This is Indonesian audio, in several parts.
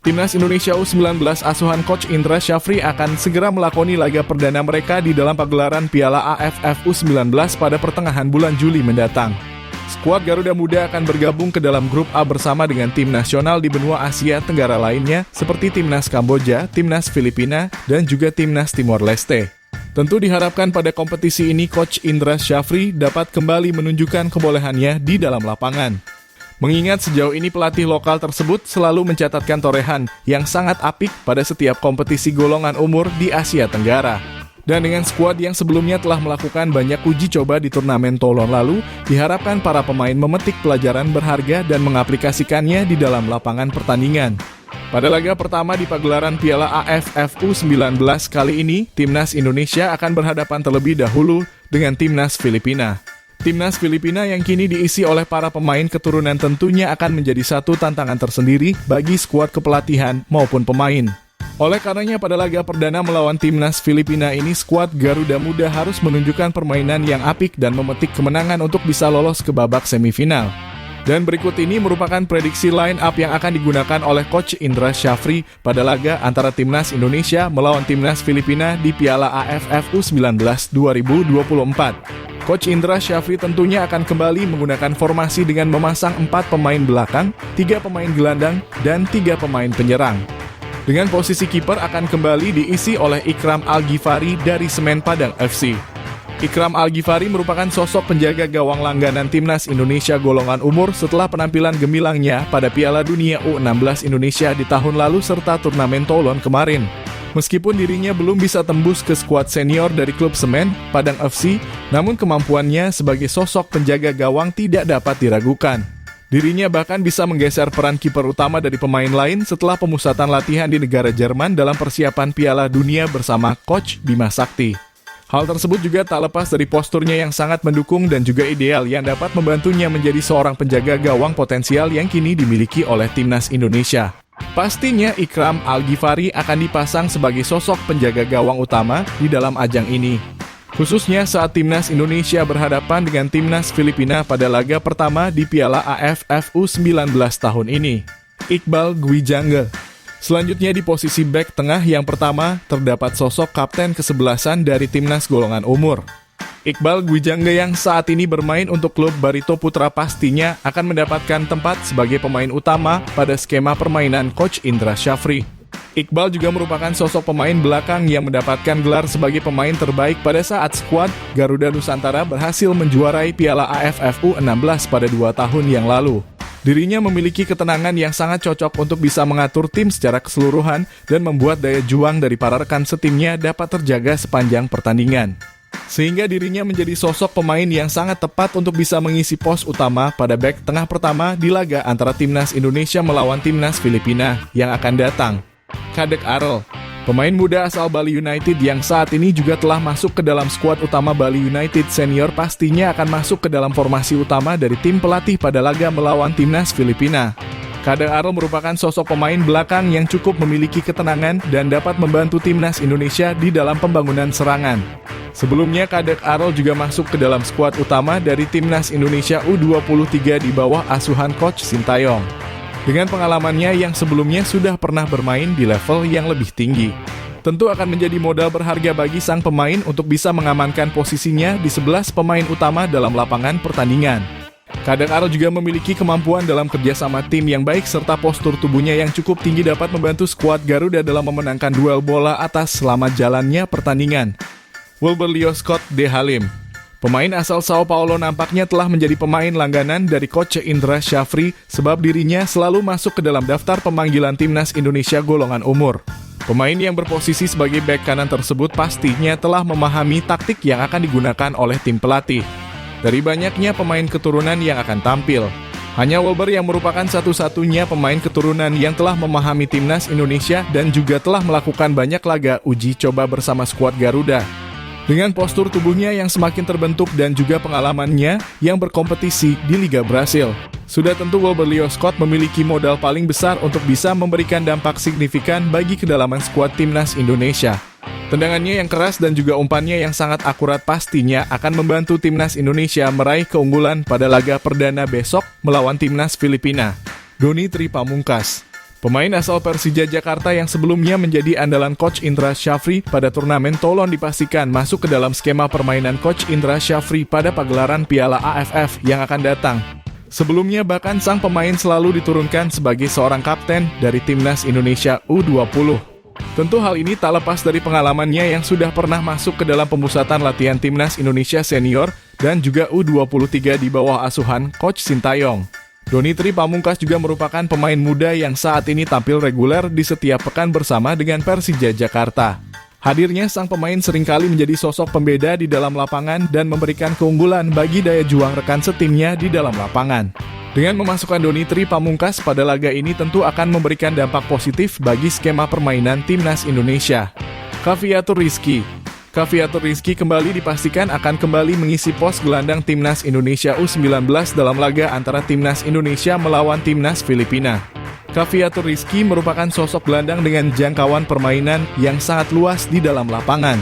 Timnas Indonesia U19 asuhan Coach Indra Syafri akan segera melakoni laga perdana mereka di dalam pagelaran Piala AFF U19 pada pertengahan bulan Juli mendatang. Skuad Garuda Muda akan bergabung ke dalam grup A bersama dengan tim nasional di benua Asia Tenggara lainnya seperti Timnas Kamboja, Timnas Filipina, dan juga Timnas Timor Leste. Tentu diharapkan pada kompetisi ini Coach Indra Syafri dapat kembali menunjukkan kebolehannya di dalam lapangan. Mengingat sejauh ini pelatih lokal tersebut selalu mencatatkan torehan yang sangat apik pada setiap kompetisi golongan umur di Asia Tenggara. Dan dengan skuad yang sebelumnya telah melakukan banyak uji coba di turnamen Toulon lalu, diharapkan para pemain memetik pelajaran berharga dan mengaplikasikannya di dalam lapangan pertandingan. Pada laga pertama di pagelaran Piala AFF U19 kali ini, Timnas Indonesia akan berhadapan terlebih dahulu dengan Timnas Filipina. Timnas Filipina yang kini diisi oleh para pemain keturunan tentunya akan menjadi satu tantangan tersendiri bagi skuad kepelatihan maupun pemain. Oleh karenanya pada laga perdana melawan Timnas Filipina ini, skuad Garuda Muda harus menunjukkan permainan yang apik dan memetik kemenangan untuk bisa lolos ke babak semifinal. Dan berikut ini merupakan prediksi line up yang akan digunakan oleh Coach Indra Syafri pada laga antara Timnas Indonesia melawan Timnas Filipina di Piala AFF U19 2024. Coach Indra Syafri tentunya akan kembali menggunakan formasi dengan memasang 4 pemain belakang, 3 pemain gelandang, dan 3 pemain penyerang. Dengan posisi kiper akan kembali diisi oleh Ikram Al-Ghifari dari Semen Padang FC. Ikram Al-Ghifari merupakan sosok penjaga gawang langganan Timnas Indonesia golongan umur setelah penampilan gemilangnya pada Piala Dunia U16 Indonesia di tahun lalu serta turnamen Toulon kemarin. Meskipun dirinya belum bisa tembus ke skuad senior dari klub Semen Padang FC, namun kemampuannya sebagai sosok penjaga gawang tidak dapat diragukan. Dirinya bahkan bisa menggeser peran kiper utama dari pemain lain setelah pemusatan latihan di negara Jerman dalam persiapan Piala Dunia bersama Coach Bima Sakti. Hal tersebut juga tak lepas dari posturnya yang sangat mendukung dan juga ideal yang dapat membantunya menjadi seorang penjaga gawang potensial yang kini dimiliki oleh Timnas Indonesia. Pastinya Ikram Al-Ghifari akan dipasang sebagai sosok penjaga gawang utama di dalam ajang ini. Khususnya saat Timnas Indonesia berhadapan dengan Timnas Filipina pada laga pertama di Piala AFF U19 tahun ini. Iqbal Gwijangge. Selanjutnya di posisi bek tengah yang pertama terdapat sosok kapten kesebelasan dari Timnas golongan umur. Iqbal Gwijangge yang saat ini bermain untuk klub Barito Putra pastinya akan mendapatkan tempat sebagai pemain utama pada skema permainan Coach Indra Syafri. Iqbal juga merupakan sosok pemain belakang yang mendapatkan gelar sebagai pemain terbaik pada saat skuad Garuda Nusantara berhasil menjuarai Piala AFF U16 pada 2 tahun yang lalu. Dirinya memiliki ketenangan yang sangat cocok untuk bisa mengatur tim secara keseluruhan dan membuat daya juang dari para rekan setimnya dapat terjaga sepanjang pertandingan. Sehingga dirinya menjadi sosok pemain yang sangat tepat untuk bisa mengisi pos utama pada bek tengah pertama di laga antara Timnas Indonesia melawan Timnas Filipina yang akan datang. Kadek Arel, pemain muda asal Bali United yang saat ini juga telah masuk ke dalam skuad utama Bali United senior pastinya akan masuk ke dalam formasi utama dari tim pelatih pada laga melawan Timnas Filipina. Kadek Arel merupakan sosok pemain belakang yang cukup memiliki ketenangan dan dapat membantu Timnas Indonesia di dalam pembangunan serangan. Sebelumnya, Kadek Arel juga masuk ke dalam skuad utama dari Timnas Indonesia U23 di bawah asuhan Coach Sintayong. Dengan pengalamannya yang sebelumnya sudah pernah bermain di level yang lebih tinggi. Tentu akan menjadi modal berharga bagi sang pemain untuk bisa mengamankan posisinya di 11 pemain utama dalam lapangan pertandingan. Kadek Arel juga memiliki kemampuan dalam kerjasama tim yang baik serta postur tubuhnya yang cukup tinggi dapat membantu skuad Garuda dalam memenangkan duel bola atas selama jalannya pertandingan. Wilberlio Scott De Halim, pemain asal Sao Paulo nampaknya telah menjadi pemain langganan dari Coach Indra Syafri sebab dirinya selalu masuk ke dalam daftar pemanggilan Timnas Indonesia golongan umur. Pemain yang berposisi sebagai bek kanan tersebut pastinya telah memahami taktik yang akan digunakan oleh tim pelatih. Dari banyaknya pemain keturunan yang akan tampil, hanya Wilber yang merupakan satu-satunya pemain keturunan yang telah memahami Timnas Indonesia dan juga telah melakukan banyak laga uji coba bersama skuad Garuda. Dengan postur tubuhnya yang semakin terbentuk dan juga pengalamannya yang berkompetisi di Liga Brasil, sudah tentu Wilberlio Scott memiliki modal paling besar untuk bisa memberikan dampak signifikan bagi kedalaman skuad Timnas Indonesia. Tendangannya yang keras dan juga umpannya yang sangat akurat pastinya akan membantu Timnas Indonesia meraih keunggulan pada laga perdana besok melawan Timnas Filipina. Doni Tri Pamungkas. Pemain asal Persija Jakarta yang sebelumnya menjadi andalan Coach Indra Syafri pada turnamen Toulon dipastikan masuk ke dalam skema permainan Coach Indra Syafri pada pagelaran Piala AFF yang akan datang. Sebelumnya bahkan sang pemain selalu diturunkan sebagai seorang kapten dari Timnas Indonesia U20. Tentu hal ini tak lepas dari pengalamannya yang sudah pernah masuk ke dalam pemusatan latihan Timnas Indonesia Senior dan juga U23 di bawah asuhan Coach Sintayong. Donitri Pamungkas juga merupakan pemain muda yang saat ini tampil reguler di setiap pekan bersama dengan Persija Jakarta. Hadirnya sang pemain seringkali menjadi sosok pembeda di dalam lapangan dan memberikan keunggulan bagi daya juang rekan setimnya di dalam lapangan. Dengan memasukkan Donitri Pamungkas pada laga ini tentu akan memberikan dampak positif bagi skema permainan Timnas Indonesia. Khafiatur Rizky kembali dipastikan akan kembali mengisi pos gelandang Timnas Indonesia U19 dalam laga antara Timnas Indonesia melawan Timnas Filipina. Khafiatur Rizky merupakan sosok gelandang dengan jangkauan permainan yang sangat luas di dalam lapangan.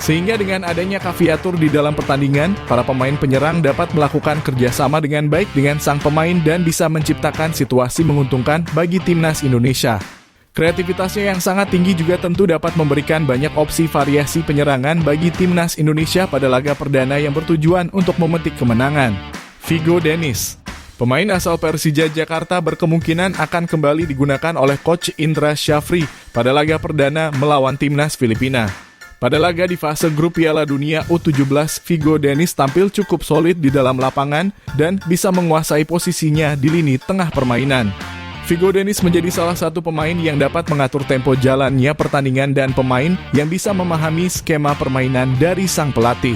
Sehingga dengan adanya Khafiatur di dalam pertandingan, para pemain penyerang dapat melakukan kerjasama dengan baik dengan sang pemain dan bisa menciptakan situasi menguntungkan bagi Timnas Indonesia. Kreativitasnya yang sangat tinggi juga tentu dapat memberikan banyak opsi variasi penyerangan bagi Timnas Indonesia pada laga perdana yang bertujuan untuk memetik kemenangan. Vigo Dennis, pemain asal Persija Jakarta berkemungkinan akan kembali digunakan oleh Coach Indra Syafri pada laga perdana melawan Timnas Filipina. Pada laga di fase grup Piala Dunia U17, Vigo Dennis tampil cukup solid di dalam lapangan dan bisa menguasai posisinya di lini tengah permainan. Vigo Dennis menjadi salah satu pemain yang dapat mengatur tempo jalannya pertandingan dan pemain yang bisa memahami skema permainan dari sang pelatih.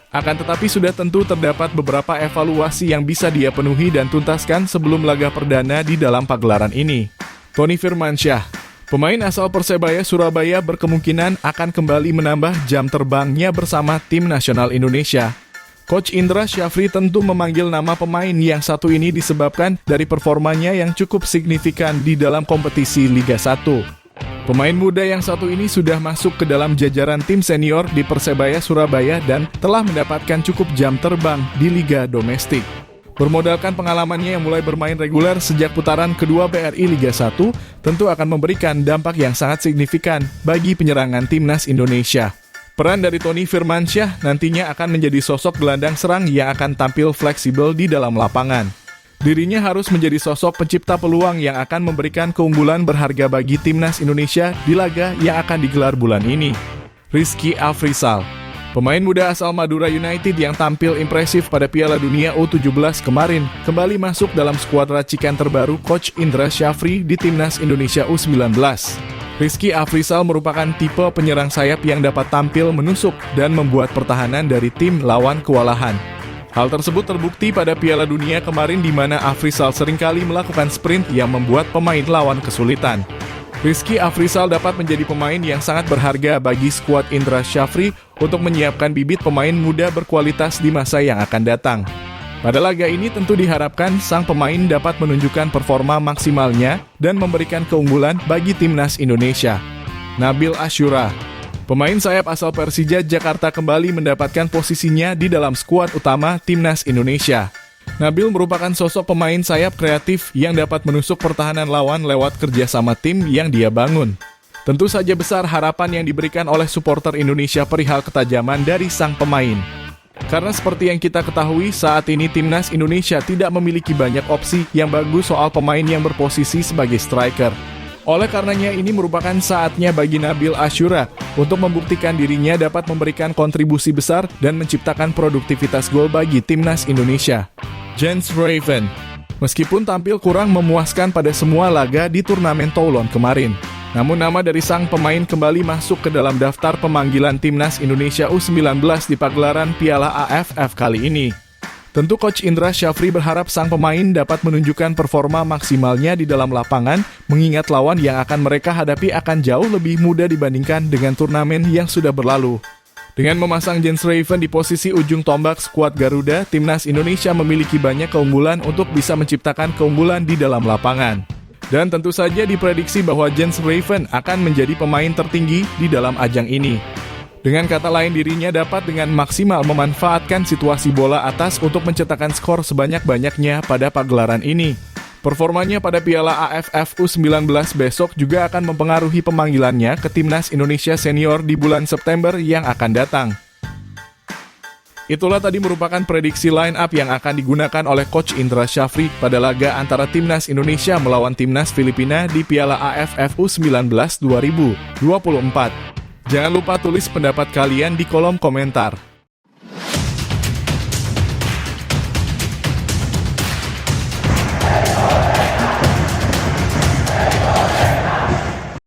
Akan tetapi sudah tentu terdapat beberapa evaluasi yang bisa dia penuhi dan tuntaskan sebelum laga perdana di dalam pagelaran ini. Tony Firmansyah, pemain asal Persebaya Surabaya berkemungkinan akan kembali menambah jam terbangnya bersama tim nasional Indonesia. Coach Indra Syafri tentu memanggil nama pemain yang satu ini disebabkan dari performanya yang cukup signifikan di dalam kompetisi Liga 1. Pemain muda yang satu ini sudah masuk ke dalam jajaran tim senior di Persebaya Surabaya dan telah mendapatkan cukup jam terbang di Liga Domestik. Bermodalkan pengalamannya yang mulai bermain reguler sejak putaran kedua BRI Liga 1, tentu akan memberikan dampak yang sangat signifikan bagi penyerangan Timnas Indonesia. Peran dari Tony Firmansyah nantinya akan menjadi sosok gelandang serang yang akan tampil fleksibel di dalam lapangan. Dirinya harus menjadi sosok pencipta peluang yang akan memberikan keunggulan berharga bagi Timnas Indonesia di laga yang akan digelar bulan ini. Rizky Afrizal, pemain muda asal Madura United yang tampil impresif pada Piala Dunia U17 kemarin, kembali masuk dalam skuad racikan terbaru Coach Indra Syafri di Timnas Indonesia U19. Rizky Afrizal merupakan tipe penyerang sayap yang dapat tampil menusuk dan membuat pertahanan dari tim lawan kewalahan. Hal tersebut terbukti pada Piala Dunia kemarin di mana Afrizal seringkali melakukan sprint yang membuat pemain lawan kesulitan. Rizky Afrizal dapat menjadi pemain yang sangat berharga bagi skuad Indra Syafri untuk menyiapkan bibit pemain muda berkualitas di masa yang akan datang. Pada laga ini tentu diharapkan sang pemain dapat menunjukkan performa maksimalnya dan memberikan keunggulan bagi Timnas Indonesia. Nabil Asyura, pemain sayap asal Persija Jakarta kembali mendapatkan posisinya di dalam skuad utama Timnas Indonesia. Nabil merupakan sosok pemain sayap kreatif yang dapat menusuk pertahanan lawan lewat kerjasama tim yang dia bangun. Tentu saja besar harapan yang diberikan oleh supporter Indonesia perihal ketajaman dari sang pemain. Karena seperti yang kita ketahui, saat ini Timnas Indonesia tidak memiliki banyak opsi yang bagus soal pemain yang berposisi sebagai striker. Oleh karenanya ini merupakan saatnya bagi Nabil Asyura untuk membuktikan dirinya dapat memberikan kontribusi besar dan menciptakan produktivitas gol bagi Timnas Indonesia. Jens Raven, meskipun tampil kurang memuaskan pada semua laga di turnamen Toulon kemarin, namun nama dari sang pemain kembali masuk ke dalam daftar pemanggilan Timnas Indonesia U19 di pagelaran Piala AFF kali ini. Tentu Coach Indra Syafri berharap sang pemain dapat menunjukkan performa maksimalnya di dalam lapangan, mengingat lawan yang akan mereka hadapi akan jauh lebih mudah dibandingkan dengan turnamen yang sudah berlalu. Dengan memasang Jens Raven di posisi ujung tombak skuad Garuda, Timnas Indonesia memiliki banyak keunggulan untuk bisa menciptakan keunggulan di dalam lapangan. Dan tentu saja diprediksi bahwa Jens Raven akan menjadi pemain tertinggi di dalam ajang ini. Dengan kata lain, dirinya dapat dengan maksimal memanfaatkan situasi bola atas untuk mencetakkan skor sebanyak-banyaknya pada pagelaran ini. Performanya pada Piala AFF U19 besok juga akan mempengaruhi pemanggilannya ke Timnas Indonesia Senior di bulan September yang akan datang. Itulah tadi merupakan prediksi line up yang akan digunakan oleh Coach Indra Syafri pada laga antara Timnas Indonesia melawan Timnas Filipina di Piala AFF U19 2024. Jangan lupa tulis pendapat kalian di kolom komentar.